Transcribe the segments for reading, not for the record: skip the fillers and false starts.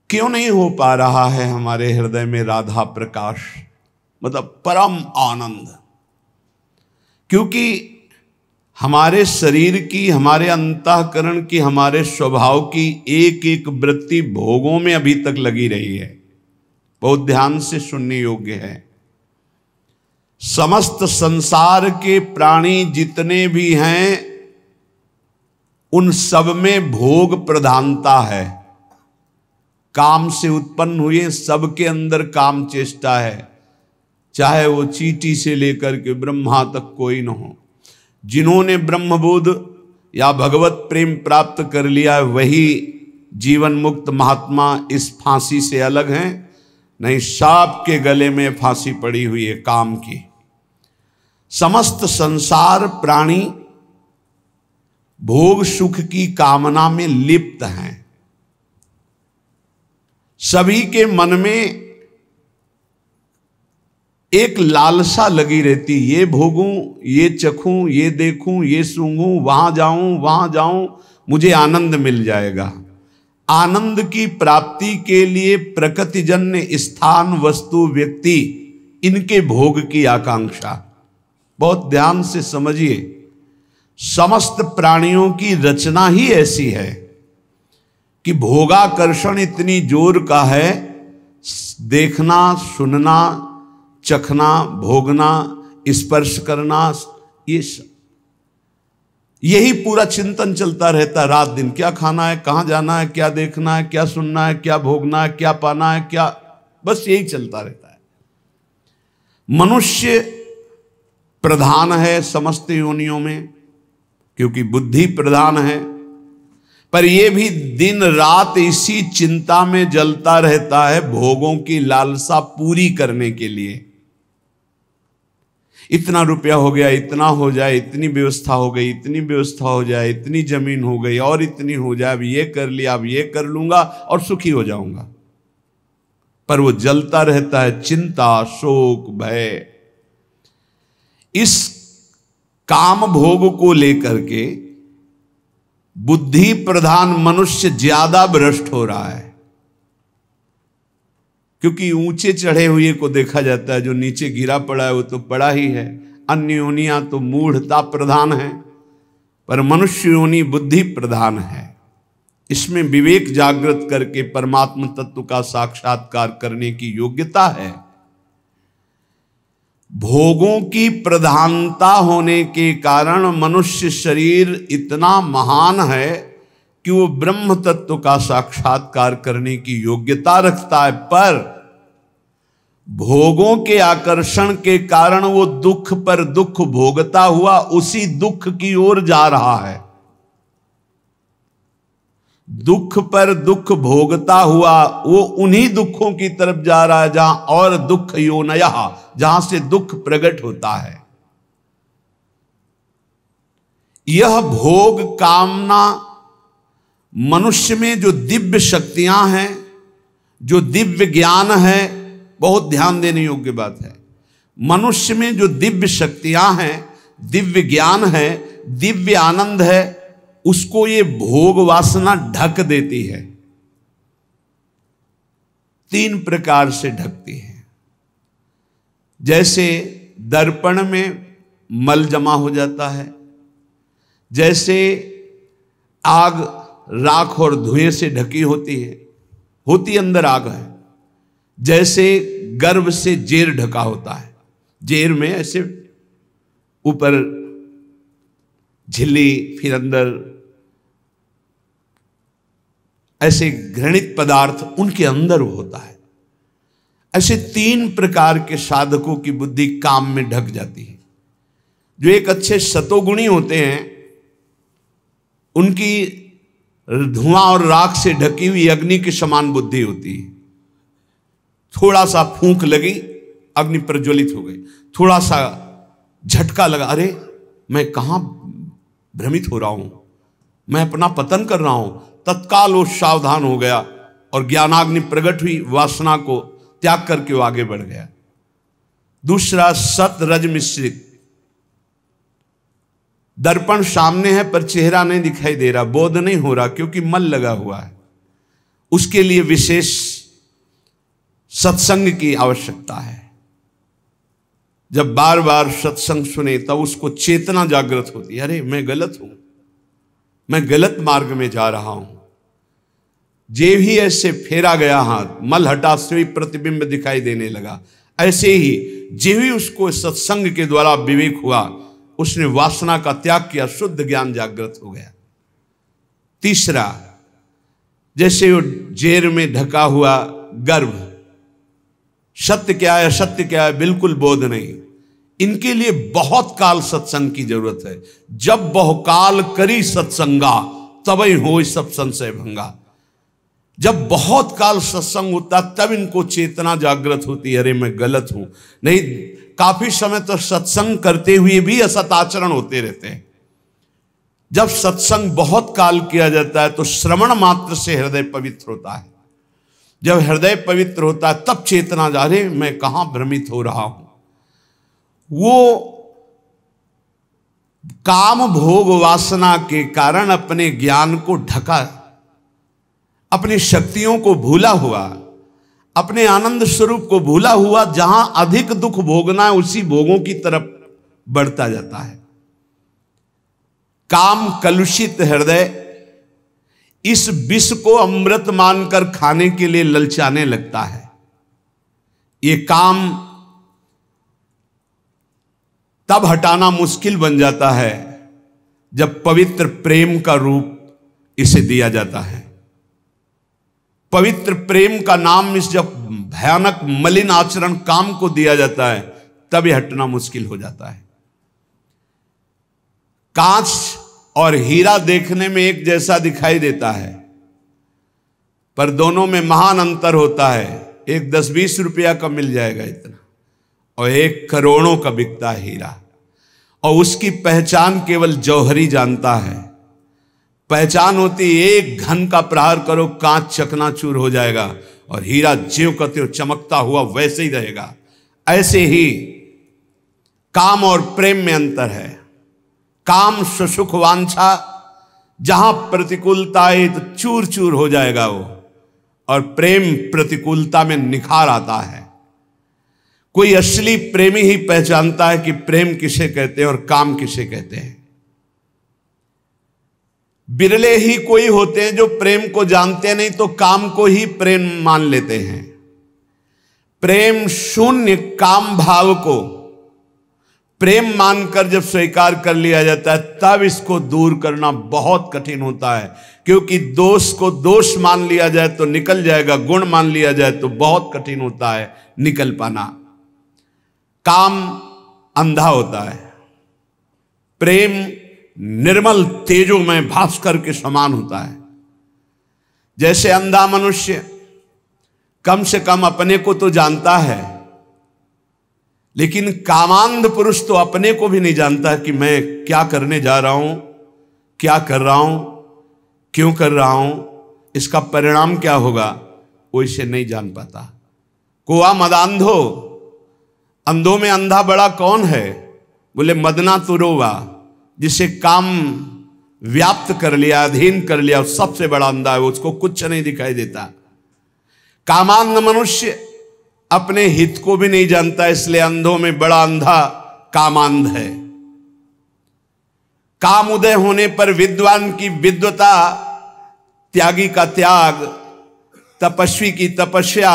क्यों नहीं हो पा रहा है हमारे हृदय में राधा प्रकाश, मतलब परम आनंद? क्योंकि हमारे शरीर की, हमारे अंतःकरण की, हमारे स्वभाव की एक एक वृत्ति भोगों में अभी तक लगी रही है। बहुत ध्यान से सुनने योग्य है। समस्त संसार के प्राणी जितने भी हैं उन सब में भोग प्रधानता है। काम से उत्पन्न हुए सबके अंदर काम चेष्टा है, चाहे वो चींटी से लेकर के ब्रह्मा तक कोई न हो। जिन्होंने ब्रह्मबोध या भगवत प्रेम प्राप्त कर लिया वही जीवन मुक्त महात्मा इस फांसी से अलग हैं, नहीं सांप के गले में फांसी पड़ी हुई है काम की। समस्त संसार प्राणी भोग सुख की कामना में लिप्त हैं। सभी के मन में एक लालसा लगी रहती, ये भोगूं, ये चखूं, ये देखूं, ये सूंघूं, वहां जाऊं, मुझे आनंद मिल जाएगा। आनंद की प्राप्ति के लिए प्रकृतिजन्य स्थान, वस्तु, व्यक्ति, इनके भोग की आकांक्षा। बहुत ध्यान से समझिए, समस्त प्राणियों की रचना ही ऐसी है कि भोगाकर्षण इतनी जोर का है, देखना, सुनना, चखना, भोगना, स्पर्श करना, ये सब, यही पूरा चिंतन चलता रहता है रात दिन। क्या खाना है, कहां जाना है, क्या देखना है, क्या सुनना है, क्या भोगना है, क्या पाना है, क्या, बस यही चलता रहता है। मनुष्य प्रधान है समस्त योनियों में, क्योंकि बुद्धि प्रधान है, पर यह भी दिन रात इसी चिंता में जलता रहता है भोगों की लालसा पूरी करने के लिए। इतना रुपया हो गया, इतना हो जाए, इतनी व्यवस्था हो गई, इतनी व्यवस्था हो जाए, इतनी जमीन हो गई और इतनी हो जाए, अब ये कर लिया, अब ये कर लूंगा और सुखी हो जाऊंगा। पर वो जलता रहता है चिंता, शोक, भय। इस काम भोग को लेकर के बुद्धि प्रधान मनुष्य ज्यादा भ्रष्ट हो रहा है, क्योंकि ऊंचे चढ़े हुए को देखा जाता है, जो नीचे गिरा पड़ा है वो तो पड़ा ही है। अन्य योनियां तो मूढ़ता प्रधान है, पर मनुष्य योनि बुद्धि प्रधान है। इसमें विवेक जागृत करके परमात्म तत्व का साक्षात्कार करने की योग्यता है। भोगों की प्रधानता होने के कारण मनुष्य शरीर इतना महान है कि वो ब्रह्म तत्व का साक्षात्कार करने की योग्यता रखता है, पर भोगों के आकर्षण के कारण वो दुख पर दुख भोगता हुआ उसी दुख की ओर जा रहा है। दुख पर दुख भोगता हुआ वो उन्हीं दुखों की तरफ जा रहा है जहां और दुख योनयः, जहां से दुख प्रकट होता है। यह भोग कामना मनुष्य में जो दिव्य शक्तियां हैं, जो दिव्य ज्ञान है, बहुत ध्यान देने योग्य बात है। मनुष्य में जो दिव्य शक्तियां हैं, दिव्य ज्ञान है, दिव्य आनंद है, उसको ये भोग वासना ढक देती है। 3 प्रकार से ढकती है। जैसे दर्पण में मल जमा हो जाता है, जैसे आग राख और धुएं से ढकी होती है, होती अंदर आग है। जैसे गर्भ से जेर ढका होता है, जेर में ऐसे ऊपर झिल्ली, फिर अंदर ऐसे घृणित पदार्थ उनके अंदर होता है। ऐसे 3 प्रकार के साधकों की बुद्धि काम में ढक जाती है। जो एक अच्छे सतोगुणी होते हैं, उनकी धुआं और राख से ढकी हुई अग्नि के समान बुद्धि होती है। थोड़ा सा फूंक लगी, अग्नि प्रज्वलित हो गई। थोड़ा सा झटका लगा, अरे मैं कहां भ्रमित हो रहा हूं, मैं अपना पतन कर रहा हूं, तत्काल वो सावधान हो गया और ज्ञानाग्नि प्रकट हुई, वासना को त्याग करके वो आगे बढ़ गया। दूसरा सत रज मिश्रित, दर्पण सामने है पर चेहरा नहीं दिखाई दे रहा, बोध नहीं हो रहा क्योंकि मल लगा हुआ है। उसके लिए विशेष सत्संग की आवश्यकता है। जब बार बार सत्संग सुने तब उसको चेतना जागृत होती है, अरे मैं गलत हूं, मैं गलत मार्ग में जा रहा हूं। जे भी ऐसे फेरा गया हाथ, मल हटा से प्रतिबिंब दिखाई देने लगा। ऐसे ही जे भी उसको सत्संग के द्वारा विवेक हुआ, उसने वासना का त्याग किया, शुद्ध ज्ञान जागृत हो गया। तीसरा, जैसे वो जेर में ढका हुआ गर्भ, सत्य क्या है असत्य क्या है बिल्कुल बोध नहीं। इनके लिए बहुत काल सत्संग की जरूरत है। जब बहुकाल करी सत्संगा तबै हो सब संशय भंगा। जब बहुत काल सत्संग होता तब इनको चेतना जागृत होती है, अरे मैं गलत हूं। नहीं, काफी समय तो सत्संग करते हुए भी असत आचरण होते रहते हैं। जब सत्संग बहुत काल किया जाता है तो श्रवण मात्र से हृदय पवित्र होता है। जब हृदय पवित्र होता है तब चेतना जा रहे मैं कहां भ्रमित हो रहा हूं। वो काम भोग वासना के कारण अपने ज्ञान को ढका, अपनी शक्तियों को भूला हुआ, अपने आनंद स्वरूप को भूला हुआ, जहां अधिक दुख भोगना है उसी भोगों की तरफ बढ़ता जाता है। काम कलुषित हृदय इस विष को अमृत मानकर खाने के लिए ललचाने लगता है। ये काम तब हटाना मुश्किल बन जाता है जब पवित्र प्रेम का रूप इसे दिया जाता है। पवित्र प्रेम का नाम इस जब भयानक मलिन आचरण काम को दिया जाता है तब यह हटना मुश्किल हो जाता है। कांच और हीरा देखने में एक जैसा दिखाई देता है, पर दोनों में महान अंतर होता है। एक 10-20 रुपया का मिल जाएगा इतना, और एक करोड़ों का बिकता है हीरा, और उसकी पहचान केवल जौहरी जानता है। पहचान होती एक घन का प्रहार करो कांच चकनाचूर हो जाएगा, और हीरा ज्यों का त्यों चमकता हुआ वैसे ही रहेगा। ऐसे ही काम और प्रेम में अंतर है। काम सुसुख वांछा, जहां प्रतिकूलता है तो चूर चूर हो जाएगा वो, और प्रेम प्रतिकूलता में निखार आता है। कोई असली प्रेमी ही पहचानता है कि प्रेम किसे कहते हैं और काम किसे कहते हैं। बिरले ही कोई होते हैं जो प्रेम को जानते नहीं तो काम को ही प्रेम मान लेते हैं। प्रेम शून्य काम भाव को प्रेम मानकर जब स्वीकार कर लिया जाता है तब इसको दूर करना बहुत कठिन होता है, क्योंकि दोष को दोष मान लिया जाए तो निकल जाएगा, गुण मान लिया जाए तो बहुत कठिन होता है निकल पाना। काम अंधा होता है, प्रेम निर्मल तेजोमय भास्कर के समान होता है। जैसे अंधा मनुष्य कम से कम अपने को तो जानता है, लेकिन कामांध पुरुष तो अपने को भी नहीं जानता कि मैं क्या करने जा रहा हूं, क्या कर रहा हूं, क्यों कर रहा हूं, इसका परिणाम क्या होगा, वो इसे नहीं जान पाता। कोआ मदांधो, अंधों में अंधा बड़ा कौन है? बोले मदना तुरोवा, जिसे काम व्याप्त कर लिया, अधीन कर लिया, सबसे बड़ा अंधा है, उसको कुछ नहीं दिखाई देता। कामांध मनुष्य अपने हित को भी नहीं जानता, इसलिए अंधों में बड़ा अंधा कामांध है। काम उदय होने पर विद्वान की विद्वता, त्यागी का त्याग, तपस्वी की तपस्या,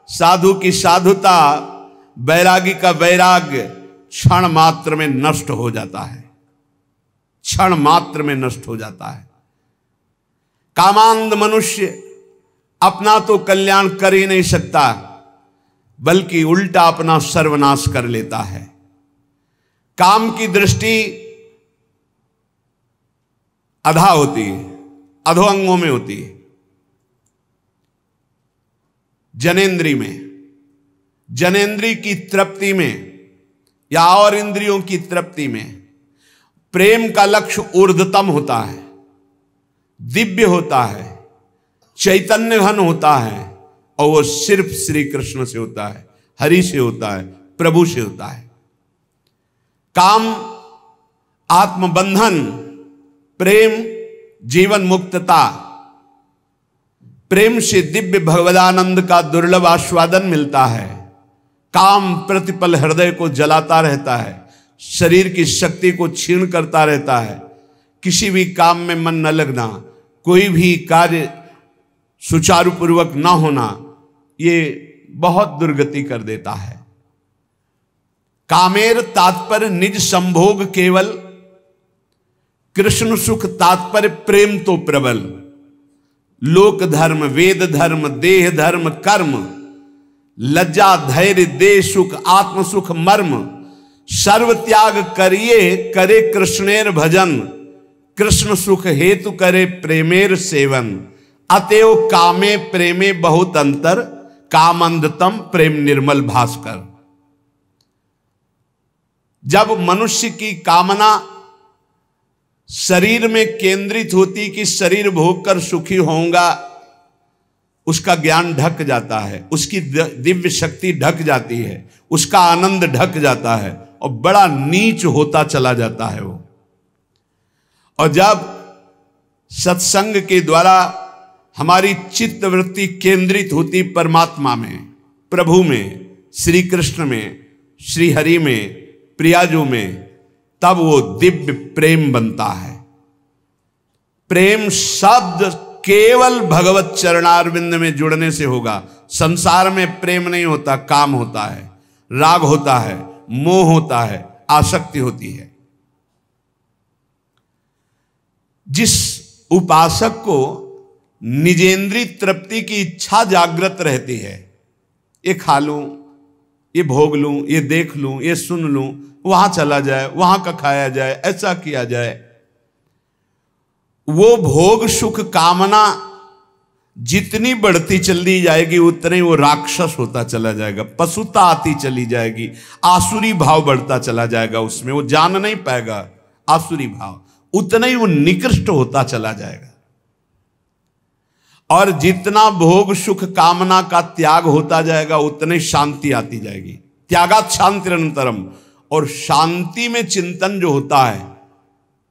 साधु की साधुता, वैरागी का वैराग्य क्षण मात्र में नष्ट हो जाता है, क्षण मात्र में नष्ट हो जाता है। कामांध मनुष्य अपना तो कल्याण कर ही नहीं सकता, बल्कि उल्टा अपना सर्वनाश कर लेता है। काम की दृष्टि अधा होती है, अधो अंगों में होती है, जनेंद्री में, जनेंद्री की तृप्ति में या और इंद्रियों की तृप्ति में। प्रेम का लक्ष्य ऊर्ध्वतम होता है, दिव्य होता है, चैतन्य घन होता है, और वो सिर्फ श्री कृष्ण से होता है, हरि से होता है, प्रभु से होता है। काम आत्मबंधन, प्रेम जीवन मुक्तता। प्रेम से दिव्य भगवदानंद का दुर्लभ आस्वादन मिलता है। काम प्रतिपल हृदय को जलाता रहता है, शरीर की शक्ति को क्षीण करता रहता है। किसी भी काम में मन न लगना, कोई भी कार्य सुचारू पूर्वक न होना, ये बहुत दुर्गति कर देता है। कामेर तात्पर्य निज संभोग केवल, कृष्ण सुख तात्पर्य प्रेम तो प्रबल। लोक धर्म, वेद धर्म, देह धर्म, कर्म, लज्जा धैर्य देह सुख, आत्म सुख मर्म, सर्व त्याग करिए करे कृष्णेर भजन, कृष्ण सुख हेतु करे प्रेमेर सेवन। अतएव कामे प्रेमे बहुत अंतर, कामंदतम प्रेम निर्मल भास्कर। जब मनुष्य की कामना शरीर में केंद्रित होती कि शरीर भोग कर सुखी होऊंगा, उसका ज्ञान ढक जाता है, उसकी दिव्य शक्ति ढक जाती है, उसका आनंद ढक जाता है और बड़ा नीच होता चला जाता है वो। और जब सत्संग के द्वारा हमारी चित्त वृत्ति केंद्रित होती परमात्मा में, प्रभु में, श्री कृष्ण में, श्री हरि में, प्रियाजू में, तब वो दिव्य प्रेम बनता है। प्रेम शब्द केवल भगवत चरणारविंद में जुड़ने से होगा। संसार में प्रेम नहीं होता, काम होता है, राग होता है, मोह होता है, आसक्ति होती है। जिस उपासक को निजेंद्रिय तृप्ति की इच्छा जागृत रहती है, ये खा लूं, ये भोग लूं, ये देख लूं, ये सुन लूं, वहां चला जाए, वहां का खाया जाए, ऐसा किया जाए, वो भोग सुख कामना जितनी बढ़ती चली जाएगी उतने वो राक्षस होता चला जाएगा, पशुता आती चली जाएगी, आसुरी भाव बढ़ता चला जाएगा, उसमें वो जान नहीं पाएगा आसुरी भाव, उतना ही वो निकृष्ट होता चला जाएगा। और जितना भोग सुख कामना का त्याग होता जाएगा उतने शांति आती जाएगी। त्यागात शांति निरंतरम। और शांति में चिंतन जो होता है,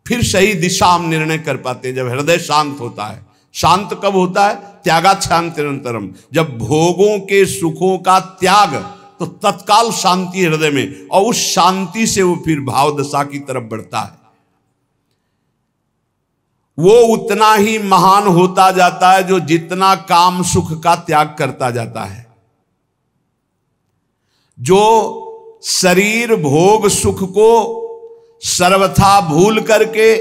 फिर सही दिशा हम निर्णय कर पाते हैं जब हृदय शांत होता है। शांत कब होता है? त्यागात शांति निरंतरम। जब भोगों के सुखों का त्याग, तो तत्काल शांति हृदय में, और उस शांति से वो फिर भाव दशा की तरफ बढ़ता है। वो उतना ही महान होता जाता है जो जितना काम सुख का त्याग करता जाता है। जो शरीर भोग सुख को सर्वथा भूल करके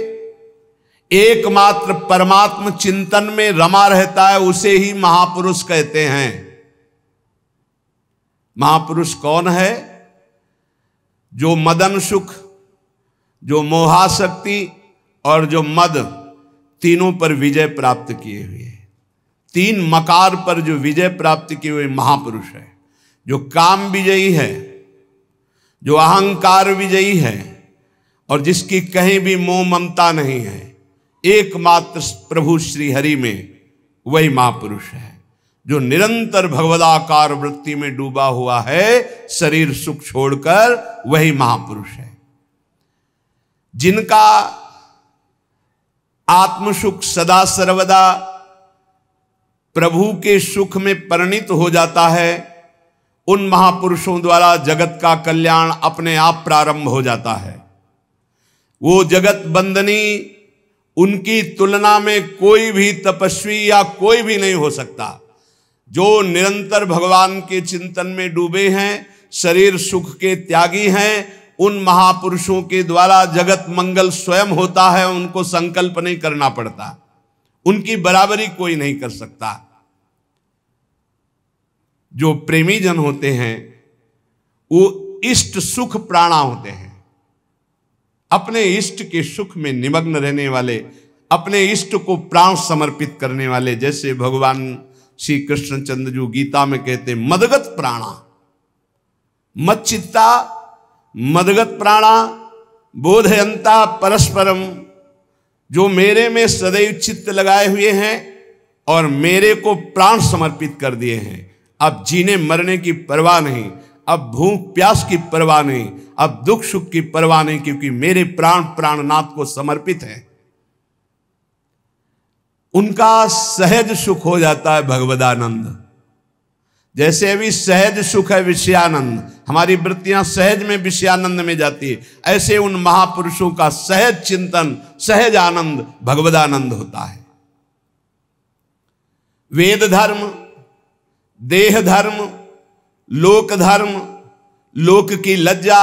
एकमात्र परमात्म चिंतन में रमा रहता है, उसे ही महापुरुष कहते हैं। महापुरुष कौन है? जो मदन सुख, जो मोहाशक्ति और जो मद, तीनों पर विजय प्राप्त किए हुए, तीन मकार पर जो विजय प्राप्त किए हुए महापुरुष है। जो काम विजयी है, जो अहंकार विजयी है, और जिसकी कहीं भी मोह ममता नहीं है, एकमात्र प्रभु श्री हरि में, वही महापुरुष है। जो निरंतर भगवदाकार वृत्ति में डूबा हुआ है, शरीर सुख छोड़कर, वही महापुरुष है। जिनका आत्मसुख सदा सर्वदा प्रभु के सुख में परिणित हो जाता है, उन महापुरुषों द्वारा जगत का कल्याण अपने आप प्रारंभ हो जाता है। वो जगत बंदनी, उनकी तुलना में कोई भी तपस्वी या कोई भी नहीं हो सकता। जो निरंतर भगवान के चिंतन में डूबे हैं, शरीर सुख के त्यागी हैं, उन महापुरुषों के द्वारा जगत मंगल स्वयं होता है। उनको संकल्प नहीं करना पड़ता, उनकी बराबरी कोई नहीं कर सकता। जो प्रेमी जन होते हैं वो इष्ट सुख प्राणा होते हैं। अपने इष्ट के सुख में निमग्न रहने वाले, अपने इष्ट को प्राण समर्पित करने वाले, जैसे भगवान श्री कृष्णचंद्र जो गीता में कहते हैं, मदगत प्राणा, मच्चित्ता मदगत प्राणा बोधयंता परस्परम। जो मेरे में सदैव चित्त लगाए हुए हैं और मेरे को प्राण समर्पित कर दिए हैं। अब जीने मरने की परवाह नहीं, अब भूख प्यास की परवाह नहीं, अब दुख सुख की परवाह नहीं, क्योंकि मेरे प्राण प्राणनाथ को समर्पित हैं। उनका सहज सुख हो जाता है भगवदानंद। जैसे अभी सहज सुख है विषयानंद, हमारी वृत्तियां सहज में विषयानंद में जाती है, ऐसे उन महापुरुषों का सहज चिंतन, सहज आनंद भगवदानंद होता है। वेद धर्म, देह धर्म, लोक धर्म, लोक की लज्जा,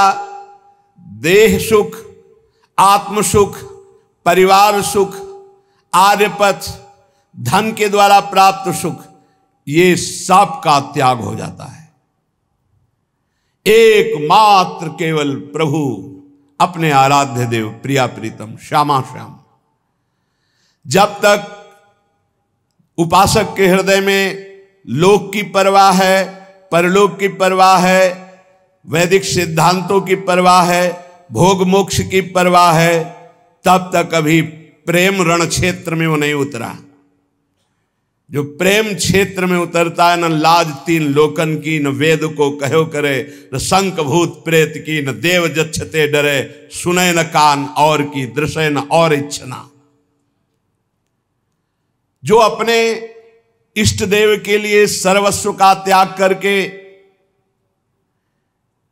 देह सुख, आत्म सुख, परिवार सुख, आर्यपथ, धन के द्वारा प्राप्त सुख, ये सब का त्याग हो जाता है। एकमात्र केवल प्रभु, अपने आराध्य देव, प्रिया प्रीतम, श्यामा श्याम। जब तक उपासक के हृदय में लोक की परवाह है, परलोक की परवाह है, वैदिक सिद्धांतों की परवाह है, भोग मोक्ष की परवाह है, तब तक अभी प्रेम रण क्षेत्र में वो नहीं उतरा। जो प्रेम क्षेत्र में उतरता है, न लाज तीन लोकन की, न वेद को कहो करे, न शंख भूत प्रेत की, न देव जच्छते डरे, सुने न कान और की, दृश्य न और इच्छना। जो अपने इष्ट देव के लिए सर्वस्व का त्याग करके,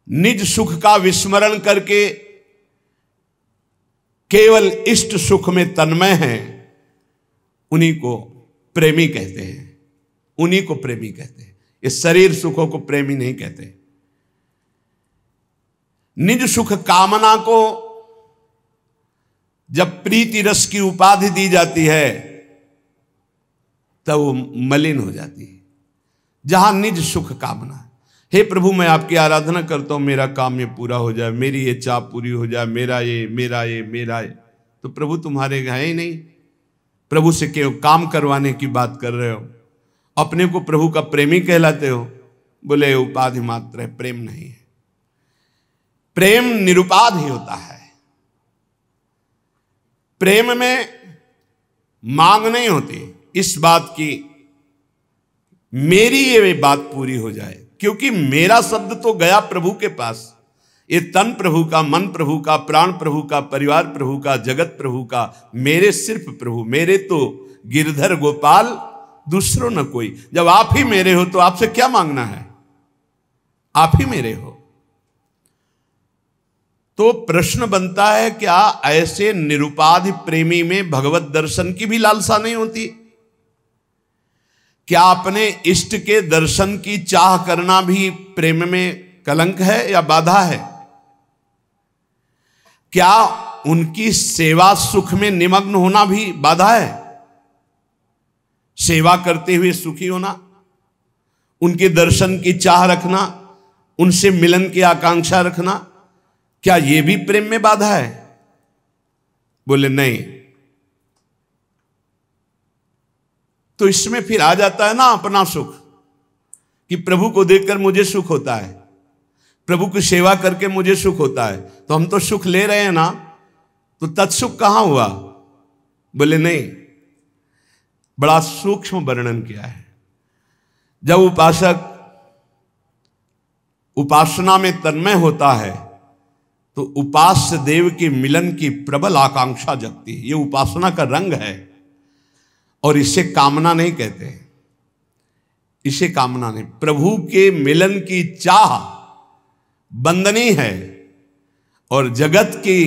निज सुख का विस्मरण करके केवल इष्ट सुख में तन्मय हैं, उन्हीं को प्रेमी कहते हैं, उन्हीं को प्रेमी कहते हैं। इस शरीर सुखों को प्रेमी नहीं कहते। निज सुख कामना को जब प्रीति रस की उपाधि दी जाती है तब वो मलिन हो जाती है। जहां निज सुख कामना, हे प्रभु मैं आपकी आराधना करता हूं, मेरा काम ये पूरा हो जाए, मेरी ये चाह पूरी हो जाए, मेरा ये मेरा ये मेरा ये, तो प्रभु तुम्हारे है ही नहीं। प्रभु से क्यों काम करवाने की बात कर रहे हो? अपने को प्रभु का प्रेमी कहलाते हो? बोले उपाधि मात्र है, प्रेम नहीं है। प्रेम निरुपाध ही होता है। प्रेम में मांग नहीं होती इस बात की मेरी ये बात पूरी हो जाए, क्योंकि मेरा शब्द तो गया प्रभु के पास। ये तन प्रभु का, मन प्रभु का, प्राण प्रभु का, परिवार प्रभु का, जगत प्रभु का, मेरे सिर्फ प्रभु, मेरे तो गिरधर गोपाल, दूसरों न कोई। जब आप ही मेरे हो तो आपसे क्या मांगना है? आप ही मेरे हो। तो प्रश्न बनता है, क्या ऐसे निरुपाधि प्रेमी में भगवत दर्शन की भी लालसा नहीं होती? क्या अपने इष्ट के दर्शन की चाह करना भी प्रेम में कलंक है या बाधा है? क्या उनकी सेवा सुख में निमग्न होना भी बाधा है? सेवा करते हुए सुखी होना, उनके दर्शन की चाह रखना, उनसे मिलन की आकांक्षा रखना, क्या यह भी प्रेम में बाधा है? बोले नहीं। तो इसमें फिर आ जाता है ना अपना सुख, कि प्रभु को देखकर मुझे सुख होता है, प्रभु की सेवा करके मुझे सुख होता है, तो हम तो सुख ले रहे हैं ना, तो तत्सुख कहां हुआ? बोले नहीं। बड़ा सूक्ष्म वर्णन किया है। जब उपासक उपासना में तन्मय होता है तो उपास्य देव के मिलन की प्रबल आकांक्षा जगती है। ये उपासना का रंग है और इसे कामना नहीं कहते, इसे कामना नहीं। प्रभु के मिलन की चाह बंदनीय है और जगत की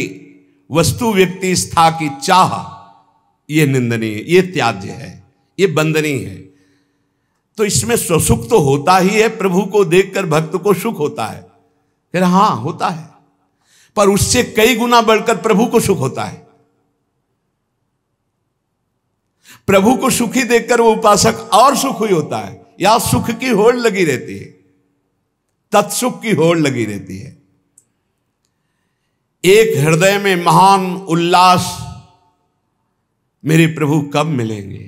वस्तु व्यक्ति स्था की चाह ये निंदनीय, ये त्याज्य है, ये बंदनीय है। तो इसमें स्वसुख तो होता ही है, प्रभु को देखकर भक्त को सुख होता है, फिर हां होता है, पर उससे कई गुना बढ़कर प्रभु को सुख होता है। प्रभु को सुखी देखकर वो उपासक और सुख हुई होता है। या सुख की होड़ लगी रहती है, तत्सुख की होड़ लगी रहती है। एक हृदय में महान उल्लास, मेरे प्रभु कब मिलेंगे,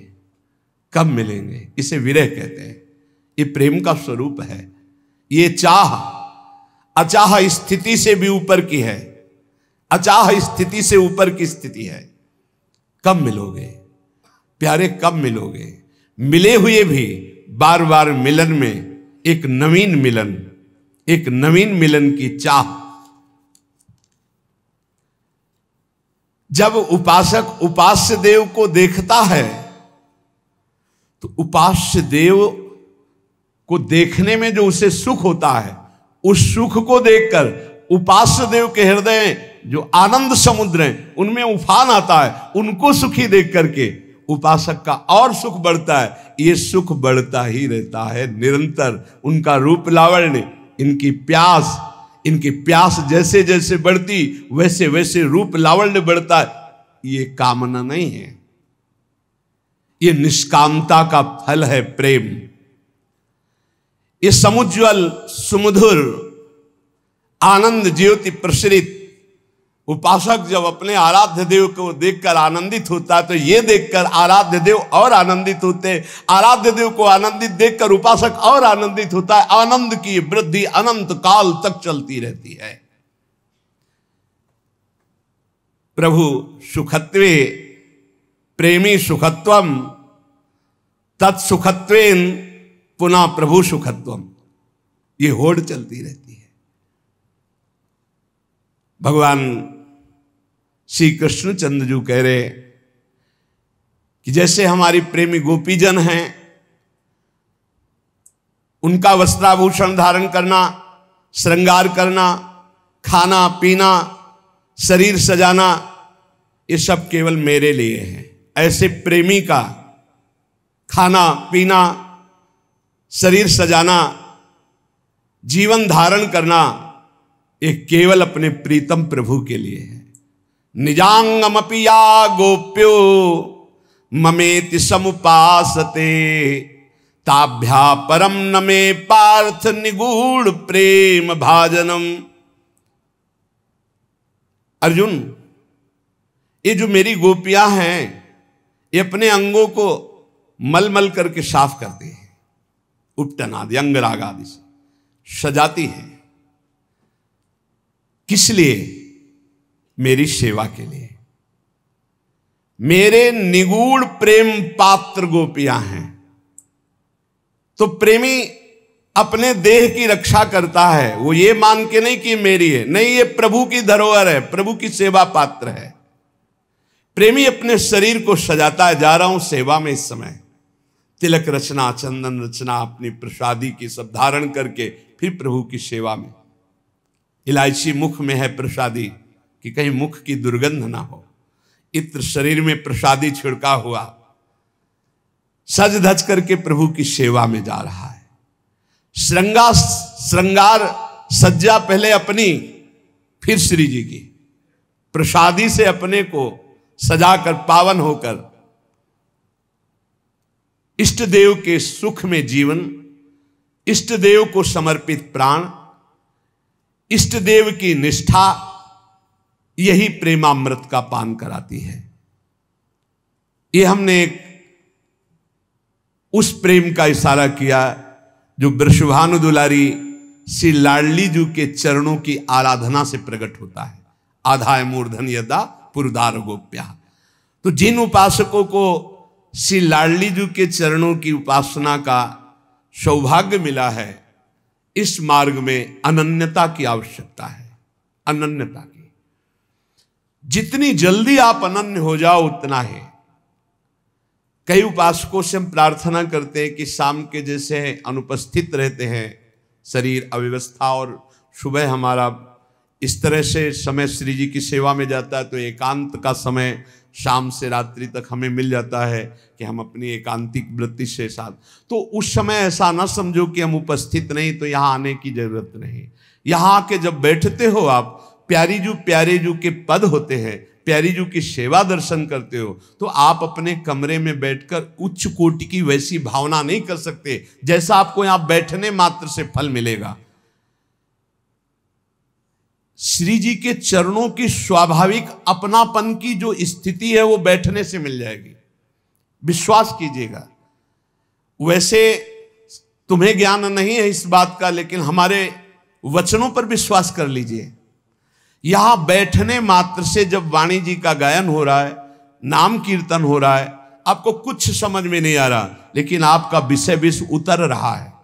कब मिलेंगे, इसे विरह कहते हैं। ये प्रेम का स्वरूप है। ये चाह अचाह स्थिति से भी ऊपर की है, अचाह स्थिति से ऊपर की स्थिति है। कब मिलोगे प्यारे, कब मिलोगे? मिले हुए भी बार बार मिलन में एक नवीन मिलन, एक नवीन मिलन की चाह। जब उपासक उपास्य देव को देखता है तो उपास्य देव को देखने में जो उसे सुख होता है, उस सुख को देखकर उपास्य देव के हृदय जो आनंद समुद्र हैं उनमें उफान आता है। उनको सुखी देख करके उपासक का और सुख बढ़ता है। ये सुख बढ़ता ही रहता है निरंतर। उनका रूप लावण्य, इनकी प्यास जैसे जैसे बढ़ती वैसे वैसे रूप लावण्य बढ़ता है। ये कामना नहीं है, ये निष्कामता का फल है प्रेम। ये समुज्वल सुमधुर आनंद ज्योति प्रसरित उपासक जब अपने आराध्य देव को देखकर आनंदित होता है तो ये देखकर आराध्य देव और आनंदित होते हैं। आराध्य देव को आनंदित देखकर उपासक और आनंदित होता है। आनंद की वृद्धि अनंत काल तक चलती रहती है। प्रभु सुखत्वे प्रेमी सुखत्वम तत्सुखत्वेन पुनः प्रभु सुखत्वम, ये होड़ चलती रहती है। भगवान श्री कृष्ण चंद्रजू कह रहे कि जैसे हमारी प्रेमी गोपीजन हैं, उनका वस्त्राभूषण धारण करना, श्रृंगार करना, खाना पीना, शरीर सजाना, ये सब केवल मेरे लिए है। ऐसे प्रेमी का खाना पीना, शरीर सजाना, जीवन धारण करना, ये केवल अपने प्रीतम प्रभु के लिए है। निजांगमपि या गोप्यो ममेति समुपासते ताभ्या परम न मे पार्थ निगूढ़ प्रेम भाजनम। अर्जुन, ये जो मेरी गोपियां हैं ये अपने अंगों को मल मल करके साफ करती हैं, उपटन आदि अंगराग आदि से सजाती हैं। किस लिए? मेरी सेवा के लिए। मेरे निगूढ़ प्रेम पात्र गोपियां हैं। तो प्रेमी अपने देह की रक्षा करता है, वो ये मान के नहीं कि मेरी है, नहीं, ये प्रभु की धरोहर है, प्रभु की सेवा पात्र है। प्रेमी अपने शरीर को सजाता है। जा रहा हूं सेवा में इस समय, तिलक रचना, चंदन रचना, अपनी प्रसादी की सब धारण करके फिर प्रभु की सेवा में। इलायची मुख में है प्रसादी कि कहीं मुख की दुर्गंध ना हो। इत्र शरीर में प्रसादी छिड़का हुआ, सज धज करके प्रभु की सेवा में जा रहा है। श्रृंगार सज्जा पहले अपनी, फिर श्री जी की। प्रसादी से अपने को सजाकर पावन होकर इष्ट देव के सुख में जीवन, इष्ट देव को समर्पित प्राण, इष्ट देव की निष्ठा, यही प्रेमामृत का पान कराती है। ये हमने उस प्रेम का इशारा किया जो वृषभानु दुलारी श्री लाडली जी के चरणों की आराधना से प्रकट होता है। आधाय मूर्धन यदा पुरदार गोप्या। तो जिन उपासकों को श्री लाडली जी के चरणों की उपासना का सौभाग्य मिला है, इस मार्ग में अनन्यता की आवश्यकता है। अनन्यता की, जितनी जल्दी आप अनन्य हो जाओ उतना है। कई उपासकों से हम प्रार्थना करते हैं कि शाम के जैसे अनुपस्थित रहते हैं, शरीर अव्यवस्था, और सुबह हमारा इस तरह से समय श्री जी की सेवा में जाता है, तो एकांत का समय शाम से रात्रि तक हमें मिल जाता है कि हम अपनी एकांतिक वृत्ति से साथ, तो उस समय ऐसा ना समझो कि हम उपस्थित नहीं तो यहाँ आने की जरूरत नहीं। यहाँ आके जब बैठते हो आप, प्यारे जू के पद होते हैं, प्यारी जू की सेवा दर्शन करते हो, तो आप अपने कमरे में बैठकर उच्च कोटि की वैसी भावना नहीं कर सकते जैसा आपको यहाँ बैठने मात्र से फल मिलेगा। श्री जी के चरणों की स्वाभाविक अपनापन की जो स्थिति है वो बैठने से मिल जाएगी, विश्वास कीजिएगा। वैसे तुम्हें ज्ञान नहीं है इस बात का, लेकिन हमारे वचनों पर विश्वास कर लीजिए। यहां बैठने मात्र से जब वाणी जी का गायन हो रहा है, नाम कीर्तन हो रहा है, आपको कुछ समझ में नहीं आ रहा, लेकिन आपका विषय विष उतर रहा है।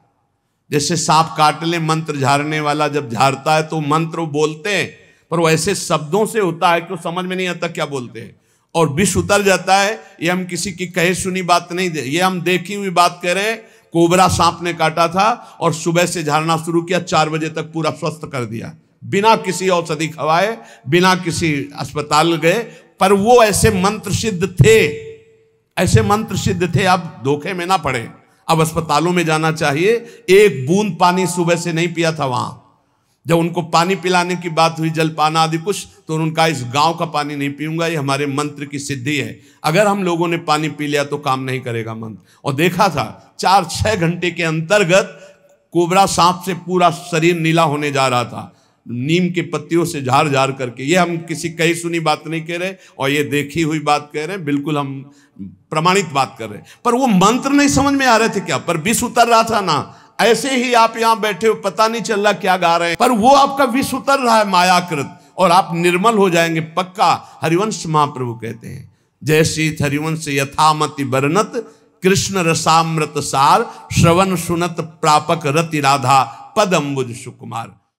जैसे सांप काट ले, मंत्र झाड़ने वाला जब झाड़ता है तो मंत्र बोलते हैं, पर वो ऐसे शब्दों से होता है कि वो समझ में नहीं आता क्या बोलते हैं। और विष उतर जाता है। ये हम किसी की कहे सुनी बात नहीं दे, ये हम देखी हुई बात कह रहे हैं। कोबरा सांप ने काटा था और सुबह से झाड़ना शुरू किया, 4 बजे तक पूरा स्वस्थ कर दिया, बिना किसी औषधि खवाए, बिना किसी अस्पताल गए। पर वो ऐसे मंत्र सिद्ध थे, ऐसे मंत्र सिद्ध थे। अब धोखे में ना पड़े, अब अस्पतालों में जाना चाहिए। एक बूंद पानी सुबह से नहीं पिया था वहां। जब उनको पानी पिलाने की बात हुई, जलपान आदि कुछ, तो उनका इस गांव का पानी नहीं पीऊंगा, ये हमारे मंत्र की सिद्धि है। अगर हम लोगों ने पानी पी लिया तो काम नहीं करेगा मंत्र। और देखा था 4-6 घंटे के अंतर्गत कोबरा सांप से पूरा शरीर नीला होने जा रहा था, नीम के पत्तियों से झाड़ झाड़ करके। ये हम किसी कही सुनी बात नहीं कह रहे और ये देखी हुई बात कह रहे हैं, बिल्कुल हम प्रमाणित बात कर रहे हैं। पर वो मंत्र नहीं समझ में आ रहे थे क्या, पर विष उतर रहा था ना। ऐसे ही आप यहां बैठे हो, पता नहीं चल रहा क्या गा रहे हैं, पर वो आपका विष उतर रहा है मायाकृत, और आप निर्मल हो जाएंगे पक्का। हरिवंश महाप्रभु कहते हैं, जय शीत हरिवंश यथामति बरनत, कृष्ण रसामृत सार, श्रवण सुनत प्रापक रति राधा, पद अम्बुज सुकुमार।